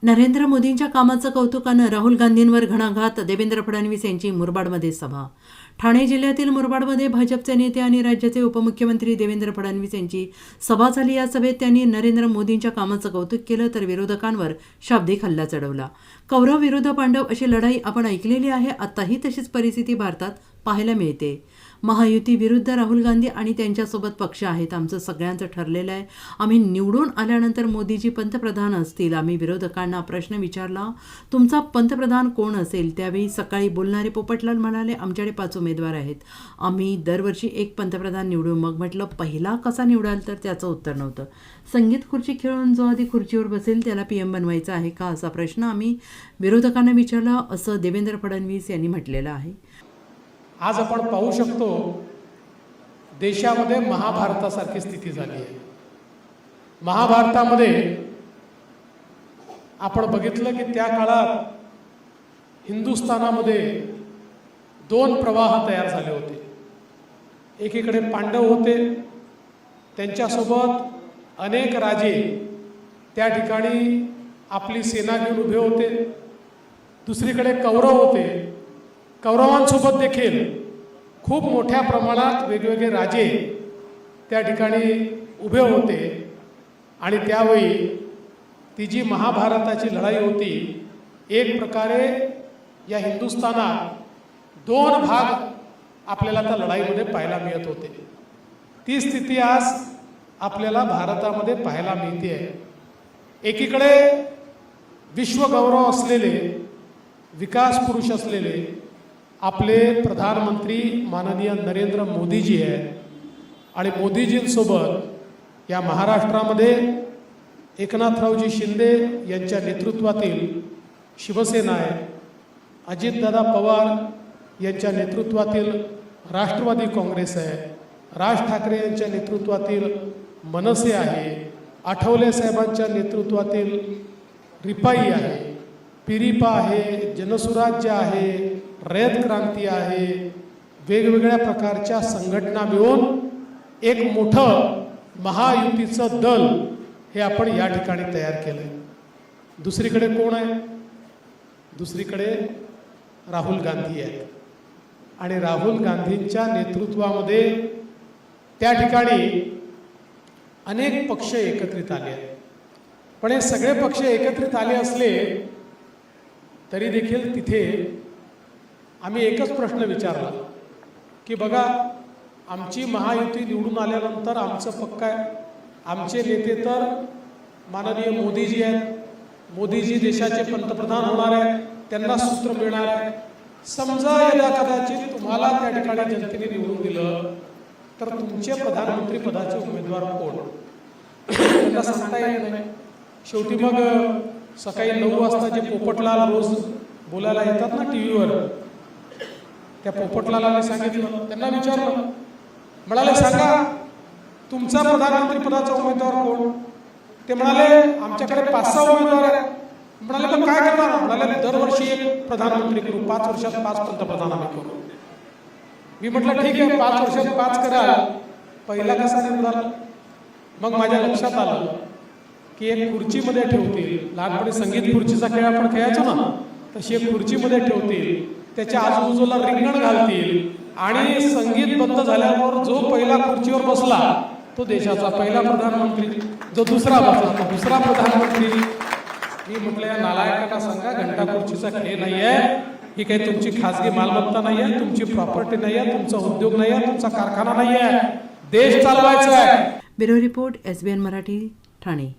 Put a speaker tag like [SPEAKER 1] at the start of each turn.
[SPEAKER 1] नरेंद्र मोदींच्या कामाचं कौतुकानं राहुल गांधींवर घणाघात. देवेंद्र फडणवीस यांची मुरबाडमध्ये सभा. ठाणे जिल्ह्यातील मुरबाडमध्ये भाजपचे नेते आणि राज्याचे उपमुख्यमंत्री देवेंद्र फडणवीस यांची सभा झाली. या सभेत त्यांनी नरेंद्र मोदींच्या कामाचं कौतुक केलं तर विरोधकांवर शाब्दिक हल्ला चढवला. कौरव विरुद्ध पांडव अशी लढाई आपण ऐकलेली आहे. आताही तशीच परिस्थिती भारतात पाहायला मिळते. महायुती विरुद्ध राहुल गांधी आणि त्यांच्यासोबत पक्ष आहेत. आमचं सगळ्यांचं ठरलेलं आहे. आम्ही निवडून आल्यानंतर मोदीजी पंतप्रधान असतील. आम्ही विरोधकांना प्रश्न विचारला, तुमचा पंतप्रधान कोण असेल? त्यावेळी सकाळी बोलणारे पोपटलाल म्हणाले, आमच्याकडे 5 उमेदवार आहेत. आम्ही दरवर्षी एक पंतप्रधान निवडू. मग म्हटलं, पहिला कसा निवडाल? तर त्याचं उत्तर नव्हतं. संगीत खुर्ची खेळून जो आधी खुर्चीवर बसेल त्याला PM बनवायचं आहे का, असा प्रश्न आम्ही विरोधकांना विचारला, असं देवेंद्र फडणवीस यांनी म्हटलेलं आहे.
[SPEAKER 2] आज आपण पाहू शकतो देशामध्ये महाभारतासारखी स्थिती झाली आहे. महाभारतामध्ये आपण बघितलं की त्या काळात हिंदुस्थानामध्ये 2 प्रवाह तयार झाले होते. एकीकडे पांडव होते, त्यांच्यासोबत अनेक राजे त्या ठिकाणी आपली सेना घेऊन उभे होते. दुसरीकडे कौरव होते. कौरवांसोबत देखील खूप मोठ्या प्रमाणात वेगवेगळे राजे त्या ठिकाणी उभे होते. आणि त्यावेळी ती जी महाभारताची लढाई होती, एक प्रकारे या हिंदुस्थानात 2 भाग आपल्याला त्या लढाईमध्ये पाहायला मिळत होते. ती स्थिती आज आपल्याला भारतामध्ये पाहायला मिळते आहे. एकीकडे विश्वगौरव असलेले, विकास पुरुष असलेले आपले प्रधानमंत्री माननीय नरेंद्र मोदीजी आहेत. आणि मोदीजींसोबत या महाराष्ट्रामध्ये एकनाथरावजी शिंदे यांच्या नेतृत्वातील शिवसेना आहे. अजितदादा पवार यांच्या नेतृत्वातील राष्ट्रवादी काँग्रेस आहे. राज ठाकरे यांच्या नेतृत्वातील मनसे आहे. आठवले साहेबांच्या नेतृत्वातील रिपाई आहे. पिरिपा आहे. जनसुराज्य आहे. रयत क्रांती आहे. वेगवेगळ्या प्रकारच्या संघटना मिळून एक मोठं महायुतीचं दल हे आपण या ठिकाणी तयार केलं आहे. दुसरीकडे कोण आहे? दुसरीकडे राहुल गांधी आहेत. आणि राहुल गांधींच्या नेतृत्वामध्ये त्या ठिकाणी अनेक पक्ष एकत्रित आले आहेत. पण हे सगळे पक्ष एकत्रित आले असले तरी देखील तिथे आम्ही एकच प्रश्न विचारला की बघा, आमची महायुती निवडून आल्यानंतर आमचं पक्क आहे. आमचे नेते तर माननीय मोदीजी आहेत. मोदीजी देशाचे पंतप्रधान होणार आहेत. त्यांना सूत्र मिळणार आहे. समजा यदा कदाचित तुम्हाला त्या ठिकाणी जनतेने निवडून दिलं तर तुमचे प्रधानमंत्री पदाचे उमेदवार कोण? त्यांना सांगता येत नाही. शेवटी मग सकाळी 9 वाजता जे पोपटलाल रोज बोलायला येतात ना टीव्हीवर, त्या पोपटलालाने सांगितलं, त्यांना विचारलं, म्हणाले सांगा तुमचा प्रधानमंत्री पदाचा उमेदवार कोण? ते म्हणाले आमच्याकडे 5-6 उमेदवार आहेत. म्हणाले मग काय करणार? म्हणाले दरवर्षी एक प्रधानमंत्री करू, 5 वर्षात 5 पंतप्रधान आम्ही करू. मी म्हटलं ठीक आहे, 5 वर्षात 5 कराल. पहिला कसा निवडाल? मग माझ्या लक्षात आलं की एक खुर्चीमध्ये ठेवतील. लहानपणी संगीत खुर्चीचा खेळ आपण खेळायचो ना, तशी एक खुर्चीमध्ये ठेवतील. त्याच्या आजूबाजूला रिंगण घालतील आणि संगीत बंद झाल्यावर जो पहिला खुर्चीवर बसला तो देशाचा पहिला प्रधानमंत्री. जो दुसरा बसला तो दुसरा प्रधानमंत्री. मी म्हटलं या नालायकांना सांगा, घंटा खुर्चीचा खेळ नाही आहे. ही काही तुमची खासगी मालमत्ता नाही आहे, तुमची प्रॉपर्टी नाही आहे, तुमचा उद्योग नाही आहे, तुमचा कारखाना नाही आहे. देश चालवायचा आहे.
[SPEAKER 1] Bureau report, SBN Marathi, Thane.